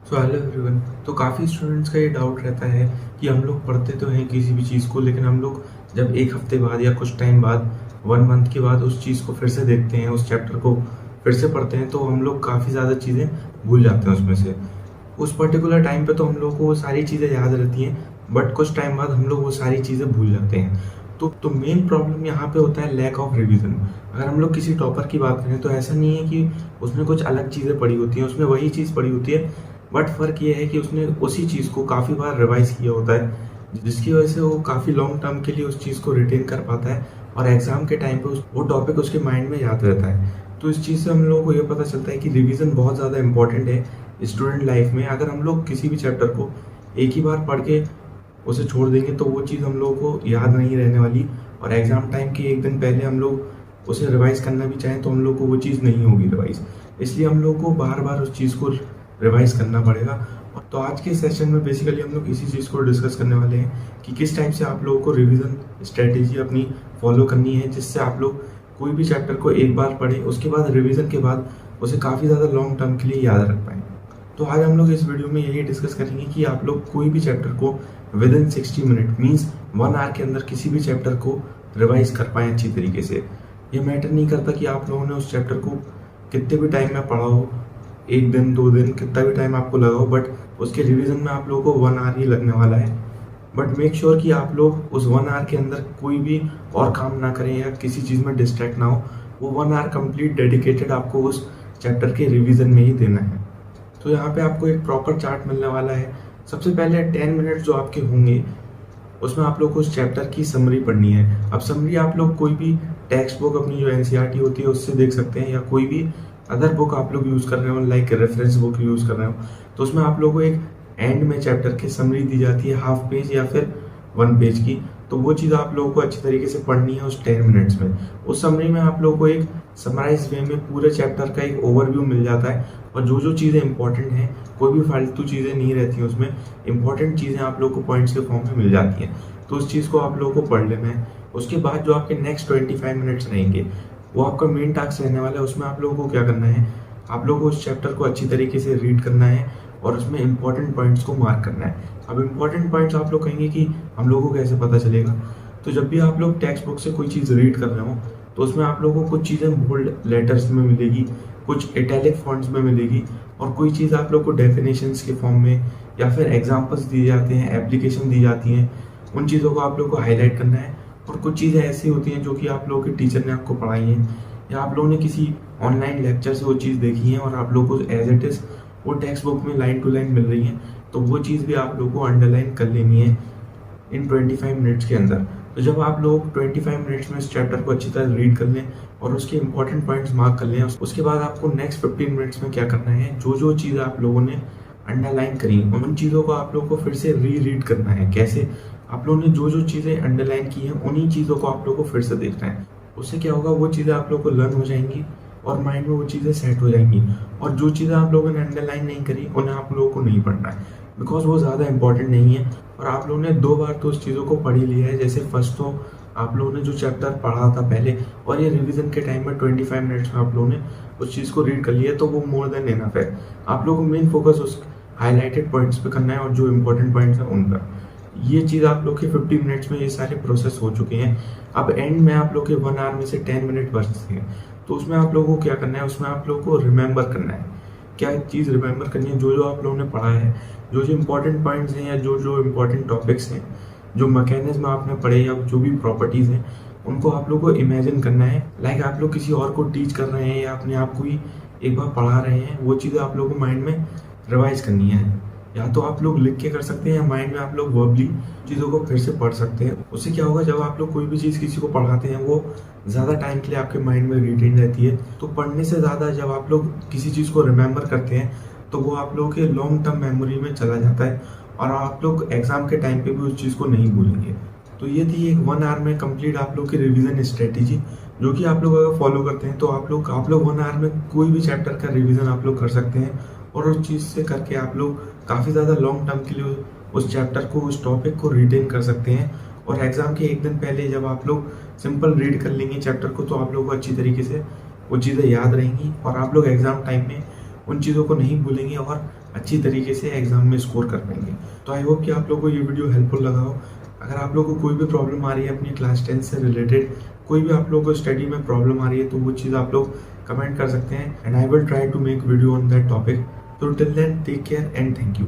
So hello everyone. तो काफ़ी students का ये डाउट रहता है कि हम लोग पढ़ते तो हैं किसी भी चीज़ को, लेकिन हम लोग जब एक हफ्ते बाद या कुछ टाइम बाद 1 मंथ के बाद उस चीज़ को फिर से देखते हैं, उस चैप्टर को फिर से पढ़ते हैं, तो हम लोग काफ़ी ज़्यादा चीज़ें भूल जाते हैं उसमें से। उस पर्टिकुलर टाइम पे तो हम लोग को वो सारी चीज़ें याद रहती हैं, बट कुछ टाइम बाद हम लोग वो सारी चीज़ें भूल जाते हैं। तो मेन प्रॉब्लम यहाँ पे होता है लैक ऑफ रिवीजन। अगर हम लोग किसी टॉपर की बात करें तो ऐसा नहीं है कि उसने कुछ अलग चीज़ें पढ़ी होती हैं, उसने वही चीज़ पढ़ी होती है, बट फ़र्क ये है कि उसने उसी चीज़ को काफ़ी बार रिवाइज़ किया होता है, जिसकी वजह से वो काफ़ी लॉन्ग टर्म के लिए उस चीज़ को रिटेन कर पाता है और एग्ज़ाम के टाइम पे वो टॉपिक उसके माइंड में याद रहता है। तो इस चीज़ से हम लोगों को ये पता चलता है कि रिवीजन बहुत ज़्यादा इंपॉर्टेंट है स्टूडेंट लाइफ में। अगर हम लोग किसी भी चैप्टर को एक ही बार पढ़ के उसे छोड़ देंगे तो वो चीज़ हम लोगों को याद नहीं रहने वाली, और एग्ज़ाम टाइम के एक दिन पहले हम लोग उसे रिवाइज़ करना भी चाहें तो हम लोग को वो चीज़ नहीं होगी रिवाइज़। इसलिए हम लोग को बार-बार उस चीज़ को रिवाइज़ करना पड़ेगा। और तो आज के सेशन में बेसिकली हम लोग इसी चीज़ को डिस्कस करने वाले हैं कि किस टाइप से आप लोगों को रिवीजन स्ट्रेटेजी अपनी फॉलो करनी है, जिससे आप लोग कोई भी चैप्टर को एक बार पढ़ें, उसके बाद रिवीजन के बाद उसे काफ़ी ज़्यादा लॉन्ग टर्म के लिए याद रख पाएँ। तो आज हम लोग इस वीडियो में यही डिस्कस करेंगे कि आप लोग कोई भी चैप्टर को विदिन 60 मिनट मीन्स 1 आवर के अंदर किसी भी चैप्टर को रिवाइज कर पाएँ अच्छी तरीके से। ये मैटर नहीं करता कि आप लोगों ने उस चैप्टर को कितने भी टाइम में पढ़ा हो, 1 दिन 2 दिन कितना भी टाइम आपको लगा हो, बट उसके रिवीजन में आप लोगों को 1 आवर ही लगने वाला है। बट मेक श्योर कि आप लोग उस 1 आवर के अंदर कोई भी और काम ना करें या किसी चीज़ में डिस्ट्रैक्ट ना हो। वो 1 आवर कंप्लीट डेडिकेटेड आपको उस चैप्टर के रिवीजन में ही देना है। तो यहाँ पे आपको एक प्रॉपर चार्ट मिलने वाला है। सबसे पहले 10 मिनट जो आपके होंगे, उसमें आप लोग को उस चैप्टर की समरी पढ़नी है। अब समरी आप लोग कोई भी टेक्स्ट बुक अपनी जो एनसीईआरटी होती है उससे देख सकते हैं, या कोई भी अदर बुक आप लोग यूज़ कर रहे हो, लाइक रेफरेंस बुक यूज़ कर रहे हो, तो उसमें आप लोगों को एक एंड में चैप्टर की समरी दी जाती है, हाफ पेज या फिर 1 पेज की। तो वो चीज़ आप लोगों को अच्छी तरीके से पढ़नी है उस 10 मिनट्स में। उस समरी में आप लोगों को एक समराइज वे में पूरे चैप्टर का एक ओवरव्यू मिल जाता है, और जो जो चीज़ें इंपॉर्टेंट हैं, कोई भी फालतू चीज़ें नहीं रहती हैं उसमें, इंपॉर्टेंट चीज़ें आप लोग को पॉइंट्स के फॉर्म में मिल जाती हैं। तो उस चीज़ को आप लोगों को पढ़ लेना है। उसके बाद जो आपके नेक्स्ट 25 मिनट्स रहेंगे, वो आपका मेन टास्क रहने वाला है। उसमें आप लोगों को क्या करना है, आप लोगों को उस चैप्टर को अच्छी तरीके से रीड करना है और उसमें इंपॉर्टेंट पॉइंट्स को मार्क करना है। अब इंपॉर्टेंट पॉइंट्स आप लोग कहेंगे कि हम लोगों को कैसे पता चलेगा, तो जब भी आप लोग टेक्स्ट बुक से कोई चीज़ रीड कर रहे हो तो उसमें आप लोगों को कुछ चीज़ें बोल्ड लेटर्स में मिलेगी, कुछ इटैलिक फॉन्ट्स में मिलेगी, और कोई चीज़ आप लोग को डेफिनेशंस के फॉर्म में या फिर एग्जांपल्स दिए जाते हैं, एप्लीकेशन दी जाती हैं, उन चीज़ों को आप लोग को हाईलाइट करना है। और कुछ चीज़ें ऐसी होती हैं जो कि आप लोगों के टीचर ने आपको पढ़ाई हैं, या आप लोगों ने किसी ऑनलाइन लेक्चर से वो चीज़ देखी है और आप लोगों को एज इट इज़ वो टेक्स्ट बुक में लाइन टू लाइन मिल रही है, तो वो चीज़ भी आप लोगों को अंडरलाइन कर लेनी है इन 25 मिनट्स के अंदर। तो जब आप लोग 25 मिनट्स में इस चैप्टर को अच्छी तरह रीड कर लें और उसके इंपॉर्टेंट पॉइंट्स मार्क कर लें, उसके बाद आपको नेक्स्ट 15 मिनट्स में क्या करना है, जो जो चीज़ आप लोगों ने अंडरलाइन करी उन चीज़ों को आप लोगों को फिर से रीड करना है। कैसे, आप लोगों ने जो जो चीज़ें अंडरलाइन की हैं उन्हीं चीज़ों को आप लोगों को फिर से देखना है। उससे क्या होगा, वो चीज़ें आप लोगों को लर्न हो जाएंगी और माइंड में वो चीज़ें सेट हो जाएंगी। और जो चीज़ें आप लोगों ने अंडरलाइन नहीं करी उन्हें आप लोगों को नहीं पढ़ना है, बिकॉज वो ज़्यादा इंपॉर्टेंट नहीं है। और आप लोगों ने 2 बार तो उस चीज़ों को पढ़ ही लिया है। जैसे फर्स्ट तो आप लोगों ने जो चैप्टर पढ़ा था पहले, और ये रिवीजन के टाइम में 25 मिनट्स में आप लोगों ने उस चीज़ को रीड कर लिया, तो वो मोर देन इनफ है। आप लोगों को मेन फोकस उस हाईलाइटेड पॉइंट्स पे करना है और जो इंपॉर्टेंट पॉइंट्स हैं उन पर। ये चीज़ आप लोग के 50 मिनट्स में ये सारे प्रोसेस हो चुके हैं। अब एंड में आप लोग के 1 आवर में से 10 मिनट बचते हैं, तो उसमें आप लोगों को क्या करना है, उसमें आप लोगों को रिमेंबर करना है। क्या चीज़ रिमेंबर करनी है, जो जो आप लोगों ने पढ़ा है, जो जो इंपॉर्टेंट पॉइंट्स हैं या जो जो इंपॉर्टेंट टॉपिक्स हैं, जो मैकेनिज्म आपने पढ़े या जो भी प्रॉपर्टीज़ हैं, उनको आप लोग को इमेजिन करना है। लाइक आप लोग किसी और को टीच कर रहे हैं या अपने आप को ही एक बार पढ़ा रहे हैं, वो चीज़ें आप लोगों को माइंड में रिवाइज करनी है। या तो आप लोग लिख के कर सकते हैं या माइंड में आप लोग वर्बली चीज़ों को फिर से पढ़ सकते हैं। उससे क्या होगा, जब आप लोग कोई भी चीज़ किसी को पढ़ाते हैं वो ज़्यादा टाइम के लिए आपके माइंड में रिटेन रहती है। तो पढ़ने से ज़्यादा जब आप लोग किसी चीज़ को रिमेंबर करते हैं तो वो आप लोगों के लॉन्ग टर्म मेमोरी में चला जाता है, और आप लोग एग्ज़ाम के टाइम पे भी उस चीज़ को नहीं भूलेंगे। तो ये थी एक 1 आवर में कंप्लीट आप लोग की रिवीजन स्ट्रेटेजी, जो कि आप लोग अगर फॉलो करते हैं तो आप लोग 1 आवर में कोई भी चैप्टर का रिवीजन आप लोग कर सकते हैं। और उस चीज़ से करके आप लोग काफ़ी ज़्यादा लॉन्ग टर्म के लिए उस चैप्टर को, उस टॉपिक को रिटेन कर सकते हैं। और एग्ज़ाम के एक दिन पहले जब आप लोग सिंपल रीड कर लेंगे चैप्टर को, तो आप लोगों को अच्छी तरीके से वो चीज़ें याद रहेंगी और आप लोग एग्ज़ाम टाइम में उन चीज़ों को नहीं भूलेंगे और अच्छी तरीके से एग्ज़ाम में स्कोर कर पाएंगे। तो आई होप कि आप लोगों को ये वीडियो हेल्पफुल लगा हो। अगर आप लोगों को कोई भी प्रॉब्लम आ रही है अपनी क्लास 10 से रिलेटेड, कोई भी आप लोगों को स्टडी में प्रॉब्लम आ रही है, तो वो चीज़ आप लोग कमेंट कर सकते हैं and I will try to make video on that topic. So till then, take care and thank you.